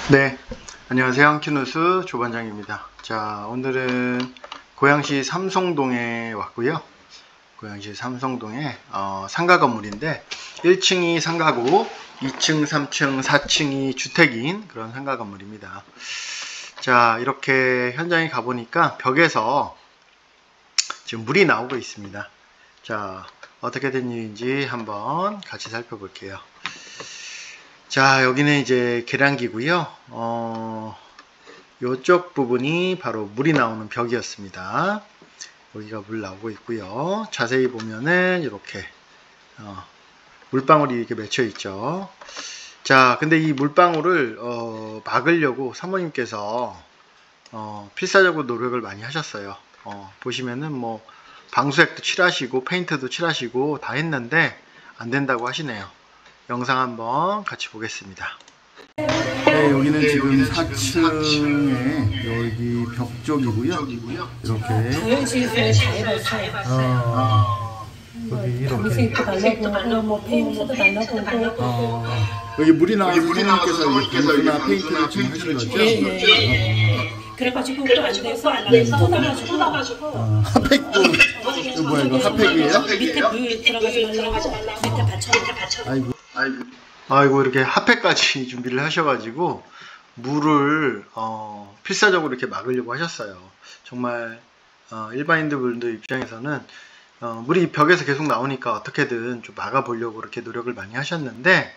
네, 안녕하세요. 한큐누스 조반장입니다. 자, 오늘은 고양시 삼성동에 왔고요. 고양시 삼성동에 상가 건물인데 1층이 상가고 2층, 3층, 4층이 주택인 그런 상가 건물입니다. 자, 이렇게 현장에 가보니까 벽에서 지금 물이 나오고 있습니다. 자, 어떻게 된 일인지 한번 같이 살펴볼게요. 자, 여기는 이제 계량기고요. 이쪽 부분이 바로 물이 나오는 벽이었습니다. 여기가 물 나오고 있고요. 자세히 보면은 이렇게 물방울이 이렇게 맺혀 있죠. 자, 근데 이 물방울을 막으려고 사모님께서 필사적으로 노력을 많이 하셨어요. 보시면은 뭐 방수액도 칠하시고 페인트도 칠하시고 다 했는데 안 된다고 하시네요. 영상 한번 같이 보겠습니다. 네, 여기는 지금 4층에 여기 벽 쪽이고요. 이렇게 여기 이렇게 달라고 페인트도 달라고 여기 물이 나와서 사모님께서 방수나 페인트를 지금 하신 거죠? 예. 그래가지고 또 안 돼서 쏟아가지고 핫팩도 이거 뭐야, 이거 핫팩이에요? 밑에 물 들어가지 말라고 밑에 받쳐. 아이고 이렇게 핫팩까지 준비를 하셔가지고 물을 필사적으로 이렇게 막으려고 하셨어요. 정말 일반인들 입장에서는 물이 벽에서 계속 나오니까 어떻게든 좀 막아보려고 이렇게 노력을 많이 하셨는데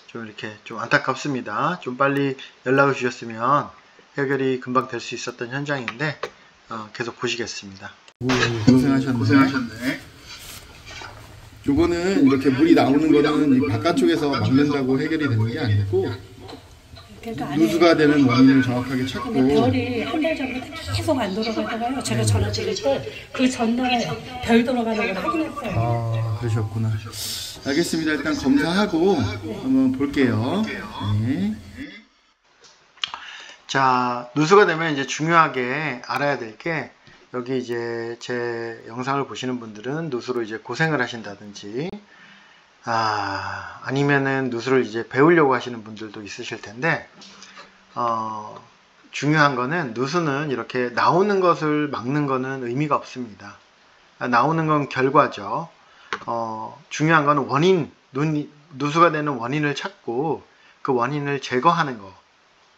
좀 이렇게 좀 안타깝습니다. 좀 빨리 연락을 주셨으면 해결이 금방 될 수 있었던 현장인데 계속 보시겠습니다. 고생하셨네. 요거는 이렇게 물이 나오는 거는 이 바깥쪽에서 막는다고 해결이 되는 게 아니고 그러니까 누수가 되는 원인을 정확하게 찾고 별이 한 달 전부터 계속 안 돌아가다가요. 제가 전화 드릴 때 그 전날에 별 돌아가는 걸 확인했어요. 그러셨구나. 알겠습니다. 일단 검사하고 한번 볼게요. 네. 자, 누수가 되면 이제 중요하게 알아야 될 게 여기 이제 제 영상을 보시는 분들은 누수로 이제 고생을 하신다든지 아니면은 누수를 이제 배우려고 하시는 분들도 있으실 텐데 중요한 거는 누수는 이렇게 나오는 것을 막는 거는 의미가 없습니다. 나오는 건 결과죠. 중요한 거는 원인, 누수가 되는 원인을 찾고 그 원인을 제거하는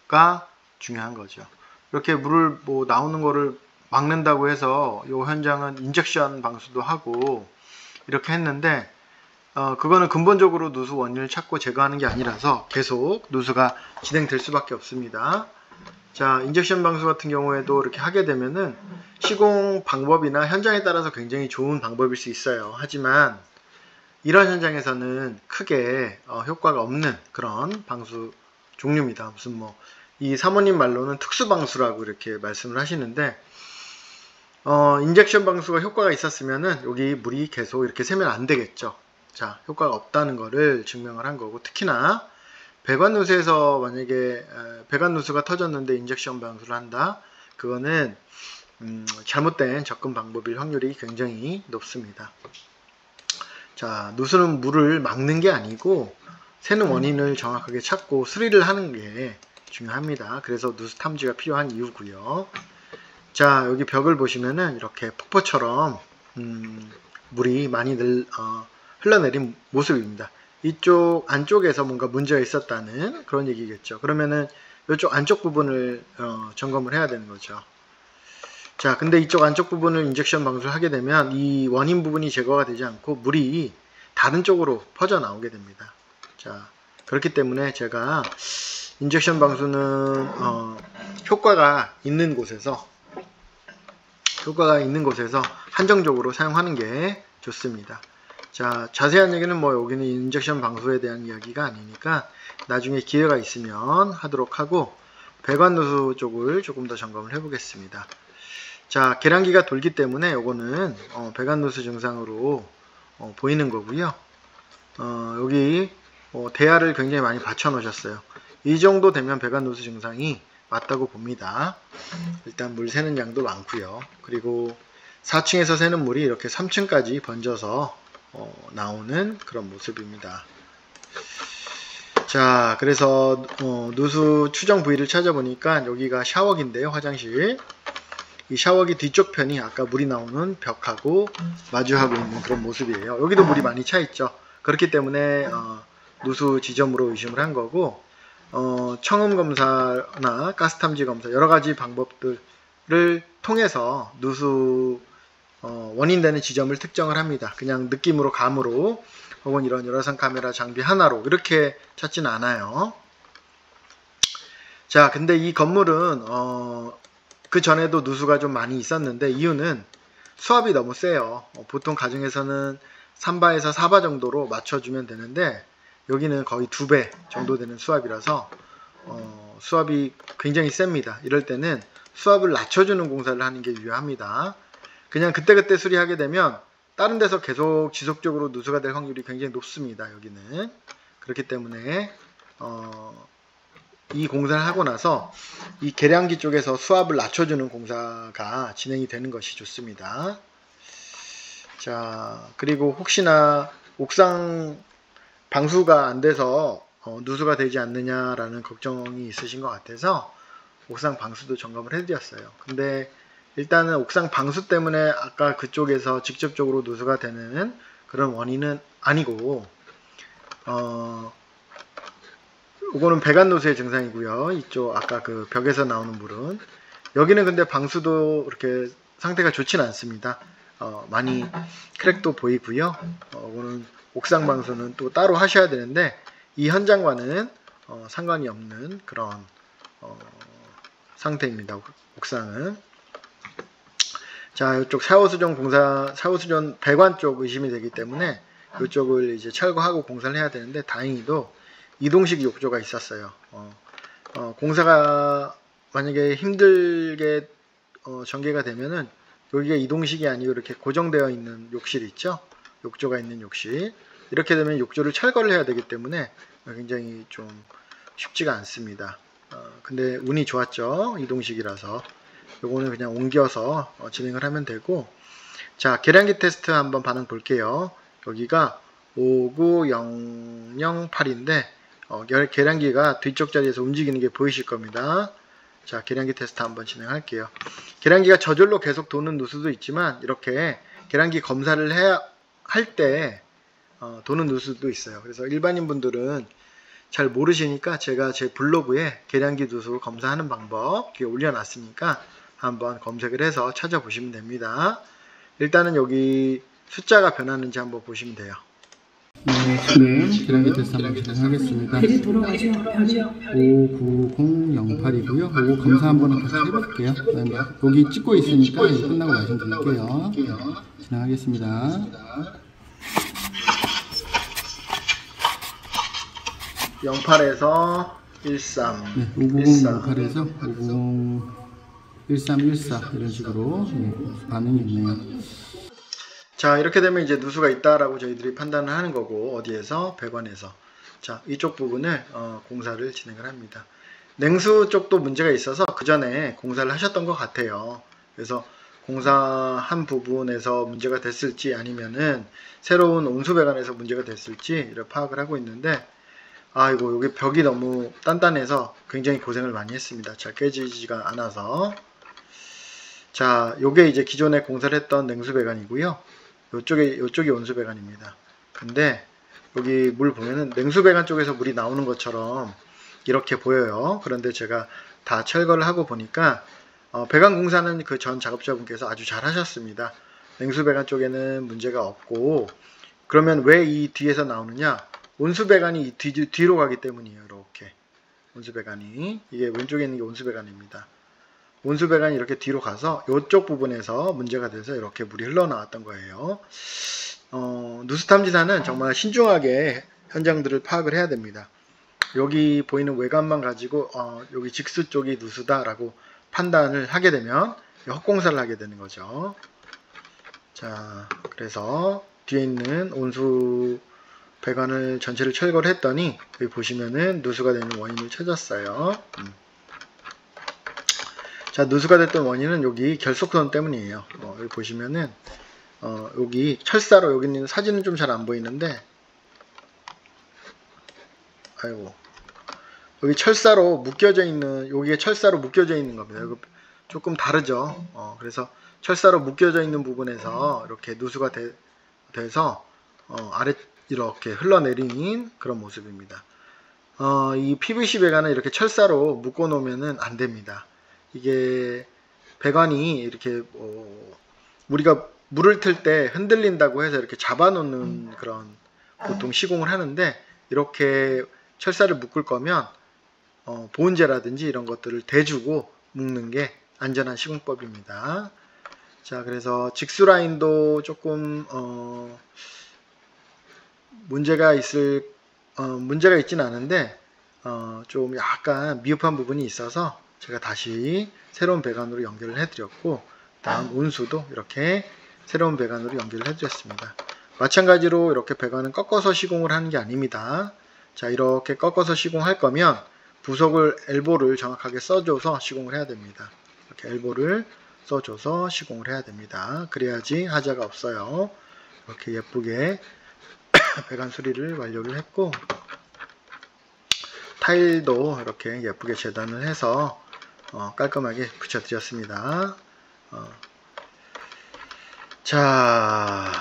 거가 중요한 거죠. 이렇게 물을 뭐 나오는 거를 막는다고 해서 이 현장은 인젝션 방수도 하고 이렇게 했는데 그거는 근본적으로 누수 원인을 찾고 제거하는 게 아니라서 계속 누수가 진행될 수밖에 없습니다. 자, 인젝션 방수 같은 경우에도 이렇게 하게 되면은 시공 방법이나 현장에 따라서 굉장히 좋은 방법일 수 있어요. 하지만 이런 현장에서는 크게 효과가 없는 그런 방수 종류입니다. 무슨 뭐 이 사모님 말로는 특수 방수라고 이렇게 말씀을 하시는데 인젝션 방수가 효과가 있었으면은 여기 물이 계속 이렇게 새면 안 되겠죠. 자, 효과가 없다는 거를 증명을 한 거고, 특히나 배관 누수에서 만약에 배관 누수가 터졌는데 인젝션 방수를 한다, 그거는 잘못된 접근 방법일 확률이 굉장히 높습니다. 자, 누수는 물을 막는 게 아니고 새는 원인을 정확하게 찾고 수리를 하는 게 중요합니다. 그래서 누수 탐지가 필요한 이유고요. 자, 여기 벽을 보시면은 이렇게 폭포처럼 물이 많이 흘러내린 모습입니다. 이쪽 안쪽에서 뭔가 문제가 있었다는 그런 얘기겠죠. 그러면은 이쪽 안쪽 부분을 점검을 해야 되는 거죠. 자, 근데 이쪽 안쪽 부분을 인젝션 방수를 하게 되면 이 원인 부분이 제거가 되지 않고 물이 다른 쪽으로 퍼져 나오게 됩니다. 자, 그렇기 때문에 제가 인젝션 방수는 효과가 있는 곳에서 한정적으로 사용하는 게 좋습니다. 자, 자세한 얘기는 뭐 여기는 인젝션 방수에 대한 이야기가 아니니까 나중에 기회가 있으면 하도록 하고, 배관 누수 쪽을 조금 더 점검을 해 보겠습니다. 자, 계량기가 돌기 때문에 요거는 배관 누수 증상으로 보이는 거고요. 여기 대야를 굉장히 많이 받쳐 놓으셨어요. 이 정도 되면 배관 누수 증상이 맞다고 봅니다. 일단 물 새는 양도 많고요. 그리고 4층에서 새는 물이 이렇게 3층까지 번져서 나오는 그런 모습입니다. 자, 그래서 누수 추정 부위를 찾아보니까 여기가 샤워기인데요, 화장실. 이 샤워기 뒤쪽 편이 아까 물이 나오는 벽하고 마주하고 있는 그런 모습이에요. 여기도 물이 많이 차 있죠. 그렇기 때문에 누수 지점으로 의심을 한 거고, 청음 검사나 가스 탐지 검사 여러 가지 방법들을 통해서 누수 원인되는 지점을 특정을 합니다. 그냥 느낌으로, 감으로, 혹은 이런 열화상 카메라 장비 하나로 이렇게 찾지는 않아요. 자, 근데 이 건물은 그 전에도 누수가 좀 많이 있었는데 이유는 수압이 너무 세요. 보통 가정에서는 3바에서 4바 정도로 맞춰주면 되는데 여기는 거의 2배 정도 되는 수압이라서 수압이 굉장히 셉니다. 이럴 때는 수압을 낮춰주는 공사를 하는 게 유효합니다. 그냥 그때그때 수리하게 되면 다른 데서 계속 지속적으로 누수가 될 확률이 굉장히 높습니다. 여기는. 그렇기 때문에 이 공사를 하고 나서 이 계량기 쪽에서 수압을 낮춰주는 공사가 진행이 되는 것이 좋습니다. 자, 그리고 혹시나 옥상 방수가 안 돼서 누수가 되지 않느냐라는 걱정이 있으신 것 같아서 옥상 방수도 점검을 해드렸어요. 근데 일단은 옥상 방수 때문에 아까 그쪽에서 직접적으로 누수가 되는 그런 원인은 아니고 이거는 배관 누수의 증상이고요. 이쪽 아까 그 벽에서 나오는 물은 여기는 근데 방수도 그렇게 상태가 좋진 않습니다. 많이 크랙도 보이고요. 이거는 옥상 방수는 또 따로 하셔야 되는데 이 현장과는 상관이 없는 그런 상태입니다. 옥상은. 자, 이쪽 샤워수전 공사, 샤워수전 배관 쪽 의심이 되기 때문에 이쪽을 이제 철거하고 공사를 해야 되는데 다행히도 이동식 욕조가 있었어요. 공사가 만약에 힘들게 전개가 되면은 여기가 이동식이 아니고 이렇게 고정되어 있는 욕실이 있죠. 욕조가 있는 욕실. 이렇게 되면 욕조를 철거를 해야 되기 때문에 굉장히 좀 쉽지가 않습니다. 근데 운이 좋았죠. 이동식이라서. 요거는 그냥 옮겨서 진행을 하면 되고, 자, 계량기 테스트 한번 반응 볼게요. 여기가 59008인데 계량기가 뒤쪽 자리에서 움직이는 게 보이실 겁니다. 자, 계량기 테스트 한번 진행할게요. 계량기가 저절로 계속 도는 누수도 있지만 이렇게 계량기 검사를 해야 할 때 도는 누수도 있어요. 그래서 일반인 분들은 잘 모르시니까 제가 제 블로그에 계량기 누수 검사하는 방법 뒤에 올려놨으니까 한번 검색을 해서 찾아보시면 됩니다. 일단은 여기 숫자가 변하는지 한번 보시면 돼요. 네, 지금 계량기 테스트 한번 진행하겠습니다. 59008이고요. 요거 검사 한번 같이 해볼게요. 여기 찍고 있으니까 이제 끝나고 말씀드릴게요. 진행하겠습니다. 08에서 13. 네, 59008에서 5901314 이런 식으로 반응이 있네요. 자, 이렇게 되면 이제 누수가 있다라고 저희들이 판단을 하는 거고, 어디에서? 배관에서. 자, 이쪽 부분을 공사를 진행을 합니다. 냉수 쪽도 문제가 있어서 그 전에 공사를 하셨던 것 같아요. 그래서 공사한 부분에서 문제가 됐을지 아니면은 새로운 온수배관에서 문제가 됐을지 이렇게 파악을 하고 있는데, 아이고, 여기 벽이 너무 단단해서 굉장히 고생을 많이 했습니다. 잘 깨지지가 않아서. 자, 요게 이제 기존에 공사를 했던 냉수배관이고요. 요쪽이 온수배관입니다. 근데 여기 물 보면은 냉수배관 쪽에서 물이 나오는 것처럼 이렇게 보여요. 그런데 제가 다 철거를 하고 보니까 배관 공사는 그 전 작업자분께서 아주 잘 하셨습니다. 냉수배관 쪽에는 문제가 없고, 그러면 왜 이 뒤에서 나오느냐? 온수배관이 뒤로 가기 때문이에요. 이렇게 온수배관이, 이게 왼쪽에 있는 게 온수배관입니다. 온수배관이 이렇게 뒤로 가서 이쪽 부분에서 문제가 돼서 이렇게 물이 흘러나왔던 거예요. 누수탐지사는 정말 신중하게 현장들을 파악을 해야 됩니다. 여기 보이는 외관만 가지고 여기 직수 쪽이 누수다라고 판단을 하게 되면 헛공사를 하게 되는 거죠. 자, 그래서 뒤에 있는 온수 배관을 전체를 철거를 했더니 여기 보시면은 누수가 되는 원인을 찾았어요. 자, 누수가 됐던 원인은 여기 결속선 때문이에요. 여기 보시면은 여기 철사로, 여기 있는 사진은 좀 잘 안 보이는데 아이고. 여기 철사로 묶여져 있는, 여기에 철사로 묶여져 있는 겁니다. 이거 조금 다르죠. 그래서 철사로 묶여져 있는 부분에서 이렇게 누수가 돼서 아래 이렇게 흘러내리는 그런 모습입니다. 이 PVC 배관은 이렇게 철사로 묶어 놓으면 안 됩니다. 이게 배관이 이렇게 우리가 물을 틀 때 흔들린다고 해서 이렇게 잡아 놓는 그런 보통 시공을 하는데, 이렇게 철사를 묶을 거면 보온재라든지 이런 것들을 대주고 묶는 게 안전한 시공법입니다. 자, 그래서 직수 라인도 조금 문제가 있지는 않은데 좀 약간 미흡한 부분이 있어서 제가 다시 새로운 배관으로 연결을 해드렸고, 다음 온수도 이렇게 새로운 배관으로 연결을 해드렸습니다. 마찬가지로 이렇게 배관은 꺾어서 시공을 하는 게 아닙니다. 자, 이렇게 꺾어서 시공할 거면 부속을 엘보를 정확하게 써줘서 시공을 해야 됩니다. 이렇게 엘보를 써줘서 시공을 해야 됩니다. 그래야지 하자가 없어요. 이렇게 예쁘게 배관 수리를 완료를 했고, 타일도 이렇게 예쁘게 재단을 해서 깔끔하게 붙여드렸습니다. 자,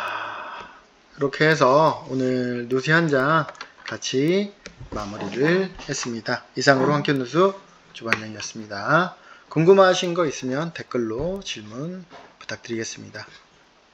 이렇게 해서 오늘 누수 현장 같이 마무리를 했습니다. 이상으로 한켠누수 주반장이었습니다. 궁금하신 거 있으면 댓글로 질문 부탁드리겠습니다.